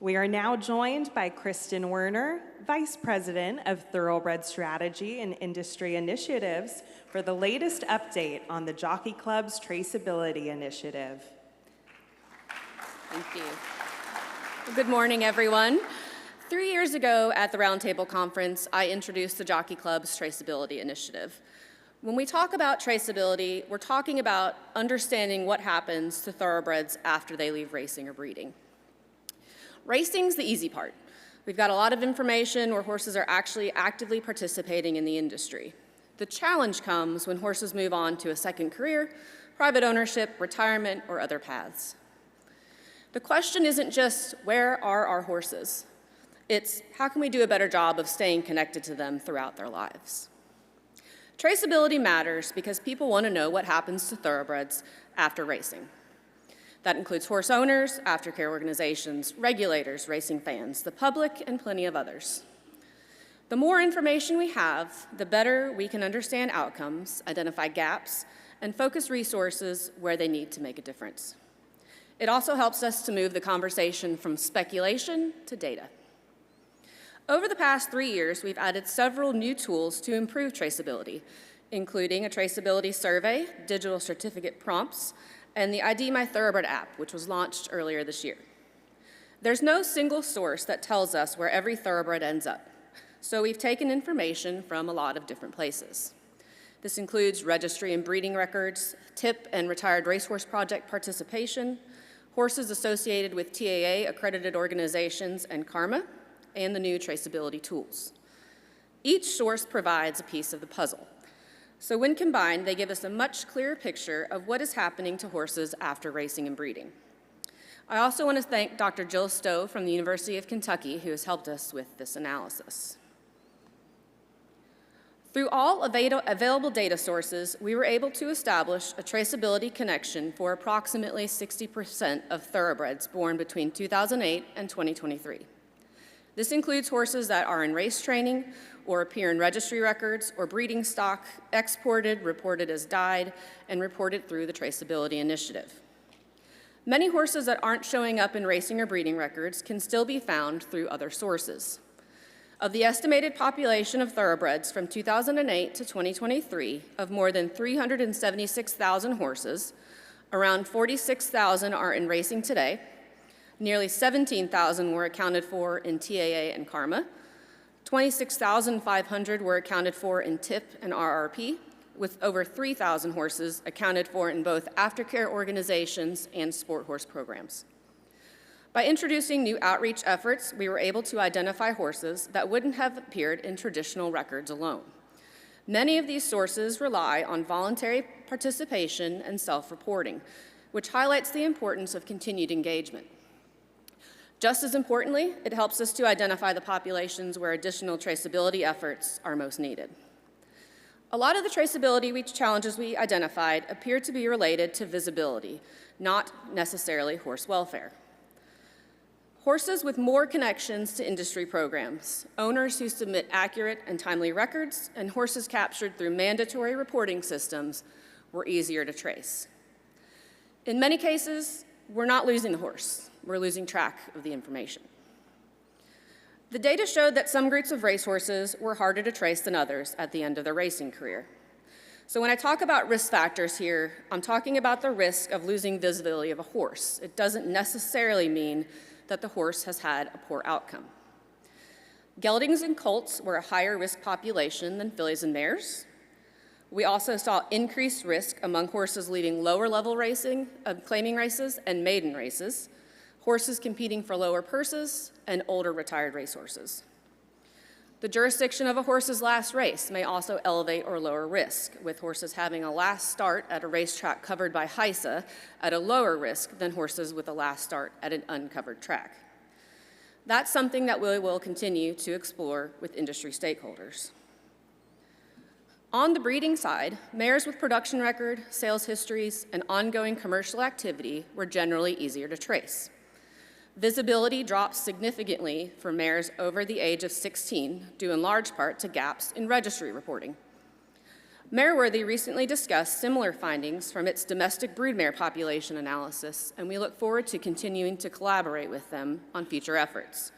We are now joined by Kristin Werner, Vice President of Thoroughbred Strategy and Industry Initiatives, for the latest update on the Jockey Club's Traceability Initiative. Thank you. Well, good morning, everyone. 3 years ago at the Roundtable Conference, I introduced the Jockey Club's Traceability Initiative. When we talk about traceability, we're talking about understanding what happens to thoroughbreds after they leave racing or breeding. Racing's the easy part. We've got a lot of information where horses are actually actively participating in the industry. The challenge comes when horses move on to a second career, private ownership, retirement, or other paths. The question isn't just, where are our horses? It's, how can we do a better job of staying connected to them throughout their lives? Traceability matters because people want to know what happens to thoroughbreds after racing. That includes horse owners, aftercare organizations, regulators, racing fans, the public, and plenty of others. The more information we have, the better we can understand outcomes, identify gaps, and focus resources where they need to make a difference. It also helps us to move the conversation from speculation to data. Over the past 3 years, we've added several new tools to improve traceability, including a traceability survey, digital certificate prompts, and the ID My Thoroughbred app, which was launched earlier this year. There's no single source that tells us where every thoroughbred ends up, so we've taken information from a lot of different places. This includes registry and breeding records, TIP and Retired Racehorse Project participation, horses associated with TAA accredited organizations and CARMA, and the new traceability tools. Each source provides a piece of the puzzle. So when combined, they give us a much clearer picture of what is happening to horses after racing and breeding. I also want to thank Dr. Jill Stowe from the University of Kentucky, who has helped us with this analysis. Through all available data sources, we were able to establish a traceability connection for approximately 60% of thoroughbreds born between 2008 and 2023. This includes horses that are in race training or appear in registry records or breeding stock, exported, reported as died, and reported through the Traceability Initiative. Many horses that aren't showing up in racing or breeding records can still be found through other sources. Of the estimated population of thoroughbreds from 2008 to 2023 of more than 376,000 horses, around 46,000 are in racing today. Nearly 17,000 were accounted for in TAA and CARMA. 26,500 were accounted for in TIP and RRP, with over 3,000 horses accounted for in both aftercare organizations and sport horse programs. By introducing new outreach efforts, we were able to identify horses that wouldn't have appeared in traditional records alone. Many of these sources rely on voluntary participation and self-reporting, which highlights the importance of continued engagement. Just as importantly, it helps us to identify the populations where additional traceability efforts are most needed. A lot of the traceability challenges we identified appear to be related to visibility, not necessarily horse welfare. Horses with more connections to industry programs, owners who submit accurate and timely records, and horses captured through mandatory reporting systems were easier to trace. In many cases, we're not losing the horse. We're losing track of the information. The data showed that some groups of racehorses were harder to trace than others at the end of their racing career. So when I talk about risk factors here, I'm talking about the risk of losing visibility of a horse. It doesn't necessarily mean that the horse has had a poor outcome. Geldings and colts were a higher risk population than fillies and mares. We also saw increased risk among horses leading lower level racing, claiming races, and maiden races, horses competing for lower purses, and older retired racehorses. The jurisdiction of a horse's last race may also elevate or lower risk, with horses having a last start at a racetrack covered by HISA at a lower risk than horses with a last start at an uncovered track. That's something that we will continue to explore with industry stakeholders. On the breeding side, mares with production record, sales histories, and ongoing commercial activity were generally easier to trace. Visibility drops significantly for mares over the age of 16, due in large part to gaps in registry reporting. Mareworthy recently discussed similar findings from its domestic broodmare population analysis, and we look forward to continuing to collaborate with them on future efforts.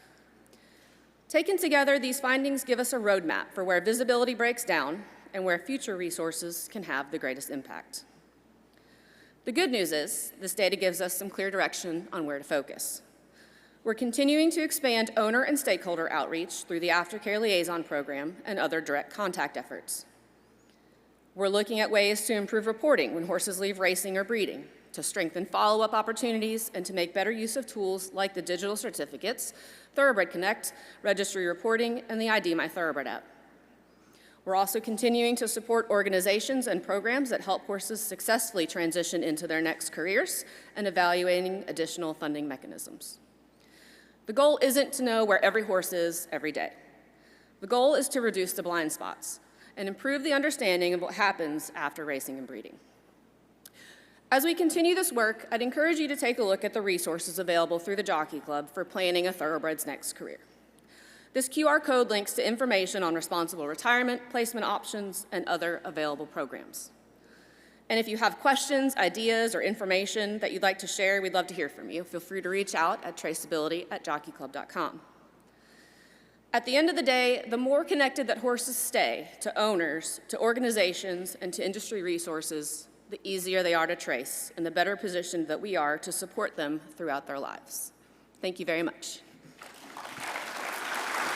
Taken together, these findings give us a roadmap for where visibility breaks down and where future resources can have the greatest impact. The good news is this data gives us some clear direction on where to focus. We're continuing to expand owner and stakeholder outreach through the Aftercare Liaison Program and other direct contact efforts. We're looking at ways to improve reporting when horses leave racing or breeding, to strengthen follow-up opportunities, and to make better use of tools like the digital certificates, Thoroughbred Connect, registry reporting, and the ID My Thoroughbred app. We're also continuing to support organizations and programs that help horses successfully transition into their next careers and evaluating additional funding mechanisms. The goal isn't to know where every horse is every day. The goal is to reduce the blind spots and improve the understanding of what happens after racing and breeding. As we continue this work, I'd encourage you to take a look at the resources available through the Jockey Club for planning a Thoroughbred's next career. This QR code links to information on responsible retirement, placement options, and other available programs. And if you have questions, ideas, or information that you'd like to share, we'd love to hear from you. Feel free to reach out at traceability@jockeyclub.com. At the end of the day, the more connected that horses stay to owners, to organizations, and to industry resources, the easier they are to trace and the better positioned that we are to support them throughout their lives. Thank you very much.